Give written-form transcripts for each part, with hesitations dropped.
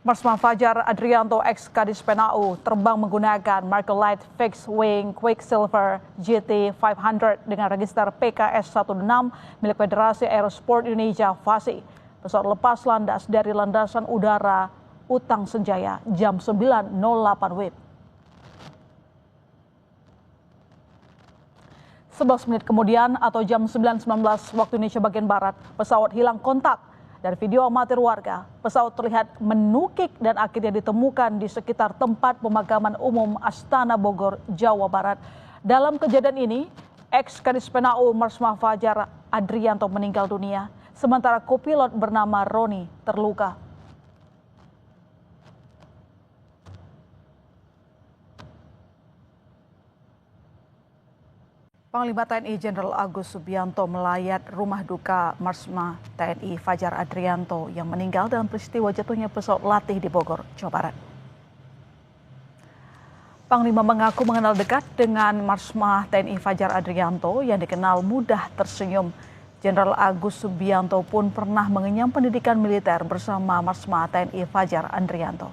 Marsma Fajar Adrianto ex Kadis PNAU terbang menggunakan Marcolite Fixed Wing Quicksilver GT 500 dengan register PKS 16 milik Federasi Aerosport Indonesia (FASI). Pesawat lepas landas dari landasan udara Utang Senjaya jam 9.08 WIB. 11 menit kemudian atau jam 9.19 waktu Indonesia bagian Barat, pesawat hilang kontak. Dari video amatir warga, pesawat terlihat menukik dan akhirnya ditemukan di sekitar tempat pemakaman umum Astana Bogor, Jawa Barat. Dalam kejadian ini, ex Kadis PNAU Marsma Fajar Adrianto meninggal dunia, sementara kopilot bernama Roni terluka. Panglima TNI Jenderal Agus Subianto melayat rumah duka Marsma TNI Fajar Adrianto yang meninggal dalam peristiwa jatuhnya pesawat latih di Bogor, Jawa Barat. Panglima mengaku mengenal dekat dengan Marsma TNI Fajar Adrianto yang dikenal mudah tersenyum. Jenderal Agus Subianto pun pernah mengenyam pendidikan militer bersama Marsma TNI Fajar Adrianto.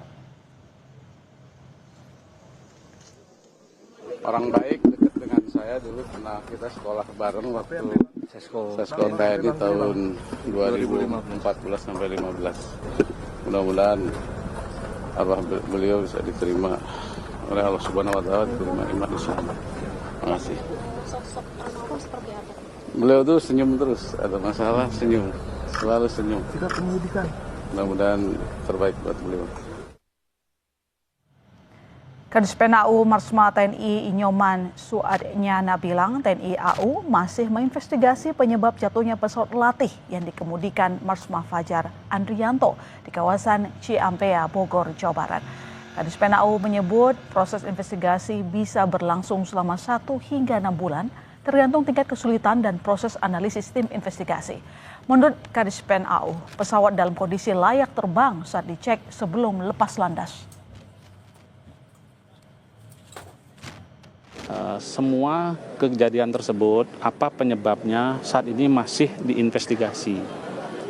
Orang baik, dekat dengan saya dulu pernah kita sekolah bareng waktu Sesko TNI tahun 2014 sampai 15. Mudah-mudahan beliau bisa diterima oleh Allah Subhanahu wa taala, diterima iman Islam. Terima kasih. Sosok almarhum seperti apa? Beliau tuh senyum terus, ada masalah senyum, selalu senyum. Kita pendidikan. Mudah-mudahan terbaik buat beliau. Kadis PNAU Marsma TNI Inyoman Suadnyana bilang TNI AU masih menginvestigasi penyebab jatuhnya pesawat latih yang dikemudikan Marsma Fajar Adrianto di kawasan Ciampea, Bogor, Jawa Barat. Kadis PNAU menyebut proses investigasi bisa berlangsung selama 1 hingga 6 bulan, tergantung tingkat kesulitan dan proses analisis tim investigasi. Menurut Kadis PNAU, pesawat dalam kondisi layak terbang saat dicek sebelum lepas landas. Semua kejadian tersebut, apa penyebabnya saat ini masih diinvestigasi.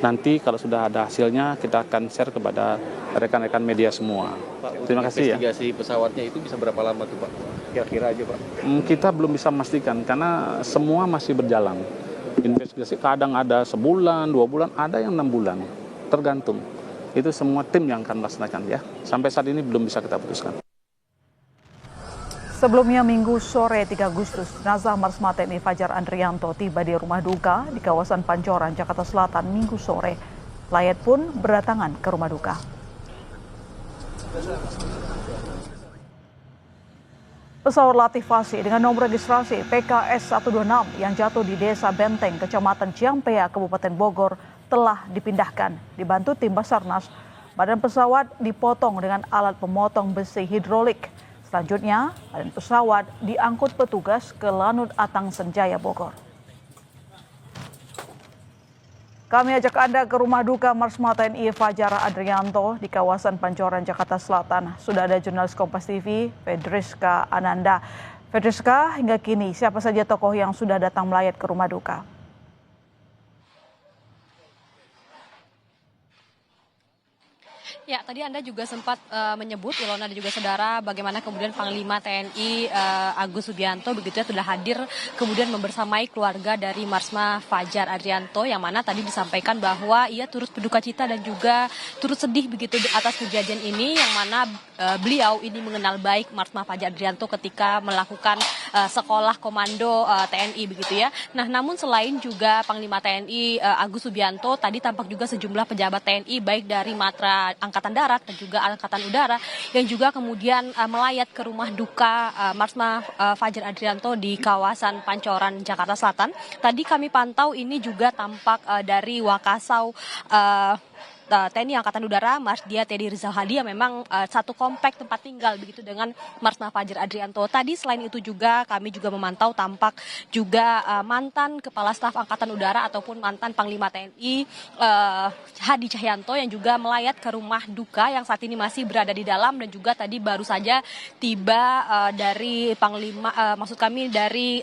Nanti kalau sudah ada hasilnya kita akan share kepada rekan-rekan media semua. Pak, terima kasih ya. Investigasi pesawatnya itu bisa berapa lama tuh Pak? Kira-kira aja Pak. Kita belum bisa memastikan karena semua masih berjalan. Investigasi kadang ada sebulan, 2 bulan, ada yang 6 bulan. Tergantung. Itu semua tim yang akan melaksanakan ya. Sampai saat ini belum bisa kita putuskan. Sebelumnya Minggu sore 3 Agustus, jenazah Marsma TNI Fajar Adrianto tiba di rumah duka di kawasan Pancoran, Jakarta Selatan Minggu sore. Layat pun berdatangan ke rumah duka. Pesawat latih FASI dengan nomor registrasi PKS 126 yang jatuh di Desa Benteng, Kecamatan Ciampea, Kabupaten Bogor telah dipindahkan. Dibantu tim Basarnas, badan pesawat dipotong dengan alat pemotong besi hidrolik. Selanjutnya, badan pesawat diangkut petugas ke Lanut Atang Senjaya, Bogor. Kami ajak Anda ke rumah duka Marsma TNI Fajar Adrianto di kawasan Pancoran, Jakarta Selatan. Sudah ada jurnalis Kompas TV, Fedriska Ananda. Fedriska, hingga kini siapa saja tokoh yang sudah datang melayat ke rumah duka? Ya, tadi Anda juga sempat menyebut, Ilona dan juga saudara, bagaimana kemudian Panglima TNI Agus Subianto begitu ya sudah hadir kemudian membersamai keluarga dari Marsma Fajar Adrianto, yang mana tadi disampaikan bahwa ia turut berduka cita dan juga turut sedih begitu atas kejadian ini, yang mana beliau ini mengenal baik Marsma Fajar Adrianto ketika melakukan sekolah komando TNI begitu ya. Nah, namun selain juga Panglima TNI Agus Subianto, tadi tampak juga sejumlah pejabat TNI baik dari Matra Angkatan Darat dan juga Angkatan Udara yang juga kemudian melayat ke rumah duka Marsma Fajar Adrianto di kawasan Pancoran, Jakarta Selatan. Tadi kami pantau ini juga tampak dari Wakasau TNI Angkatan Udara, Marsdia Teddy Rizal Hadi, yang memang satu komplek tempat tinggal begitu dengan Marsma Fajar Adrianto. Tadi selain itu juga kami juga memantau tampak juga mantan Kepala Staf Angkatan Udara ataupun mantan Panglima TNI Hadi Cahyanto yang juga melayat ke rumah duka yang saat ini masih berada di dalam, dan juga tadi baru saja tiba dari Panglima, maksud kami dari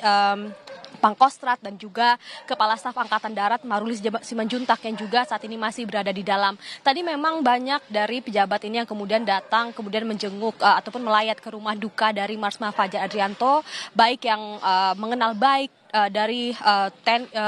Pangkostrat dan juga Kepala Staf Angkatan Darat Marulis Simanjuntak yang juga saat ini masih berada di dalam. Tadi memang banyak dari pejabat ini yang kemudian datang, kemudian menjenguk ataupun melayat ke rumah duka dari Marsma Fajar Adrianto, baik yang mengenal baik dari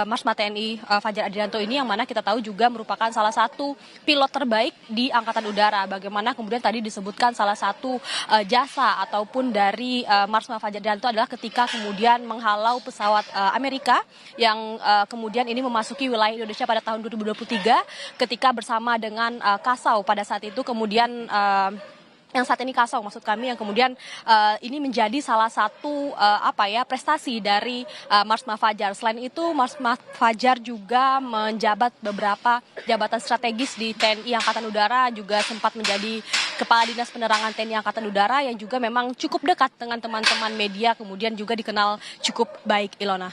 Marsma TNI Fajar Adrianto ini, yang mana kita tahu juga merupakan salah satu pilot terbaik di Angkatan Udara. Bagaimana kemudian tadi disebutkan salah satu jasa ataupun dari Marsma Fajar Adrianto adalah ketika kemudian menghalau pesawat Amerika yang kemudian ini memasuki wilayah Indonesia pada tahun 2023 ketika bersama dengan Kasau pada saat itu, kemudian yang saat ini Kasau maksud kami, yang kemudian ini menjadi salah satu prestasi dari Marsma Fajar. Selain itu Marsma Fajar juga menjabat beberapa jabatan strategis di TNI Angkatan Udara, juga sempat menjadi Kepala Dinas Penerangan TNI Angkatan Udara yang juga memang cukup dekat dengan teman-teman media, kemudian juga dikenal cukup baik. Ilona.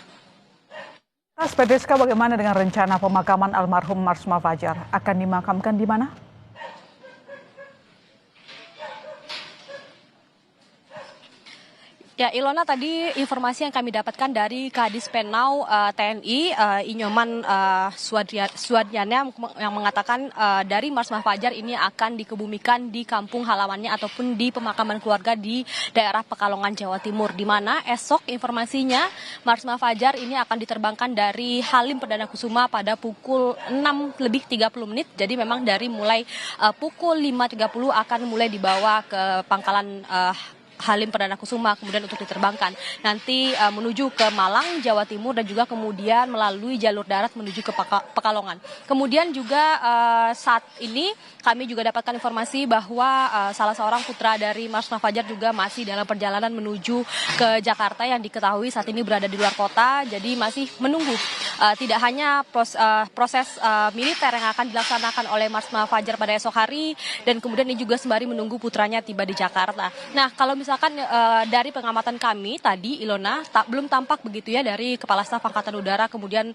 PDSK, bagaimana dengan rencana pemakaman almarhum Marsma Fajar? Akan dimakamkan di mana? Ya, Ilona, tadi informasi yang kami dapatkan dari Kadis Penau TNI Inyoman Suadyana yang mengatakan dari Marsma Fajar ini akan dikebumikan di kampung halamannya ataupun di pemakaman keluarga di daerah Pekalongan, Jawa Timur, di mana esok informasinya Marsma Fajar ini akan diterbangkan dari Halim Perdana Kusuma pada pukul 6:30. Jadi memang dari mulai pukul 5:30 akan mulai dibawa ke pangkalan Halim Perdana Kusuma, kemudian untuk diterbangkan nanti menuju ke Malang, Jawa Timur, dan juga kemudian melalui jalur darat menuju ke Pekalongan. Kemudian juga saat ini kami juga dapatkan informasi bahwa salah seorang putra dari Marsma Fajar juga masih dalam perjalanan menuju ke Jakarta, yang diketahui saat ini berada di luar kota. Jadi masih menunggu tidak hanya proses militer yang akan dilaksanakan oleh Marsma Fajar pada esok hari, dan kemudian ini juga sembari menunggu putranya tiba di Jakarta. Nah, kalau misalkan dari pengamatan kami tadi, Ilona, belum tampak begitu ya dari Kepala Staf Angkatan Udara kemudian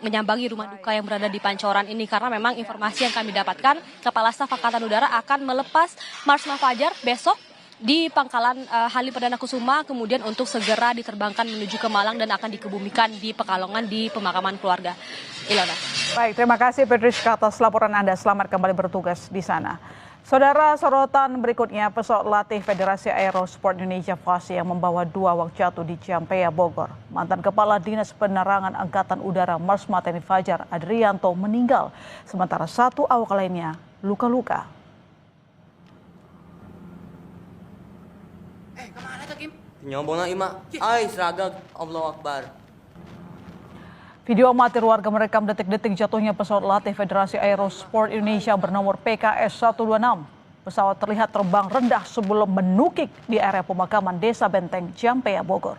menyambangi rumah duka yang berada di Pancoran ini, karena memang informasi yang kami dapatkan Kepala Staf Angkatan Udara akan melepas Marsma Fajar besok di pangkalan Halim Perdana Kusuma, kemudian untuk segera diterbangkan menuju ke Malang dan akan dikebumikan di Pekalongan di pemakaman keluarga. Ilona. Baik, terima kasih Pedriska atas laporan Anda. Selamat kembali bertugas di sana. Saudara, sorotan berikutnya, pesawat latih Federasi Aerosport Indonesia FASI yang membawa 2 awak jatuh di Ciampea, Bogor. Mantan Kepala Dinas Penerangan Angkatan Udara Marsma TNI Fajar Adrianto meninggal, sementara 1 awak lainnya luka-luka. Kemana tuh, Kim? Nyombong na ima. Ay, seragam. Allahu Akbar. Video amatir warga merekam detik-detik jatuhnya pesawat latih Federasi Aerosport Indonesia bernomor PKS 126. Pesawat terlihat terbang rendah sebelum menukik di area pemakaman Desa Benteng, Ciampea, Bogor.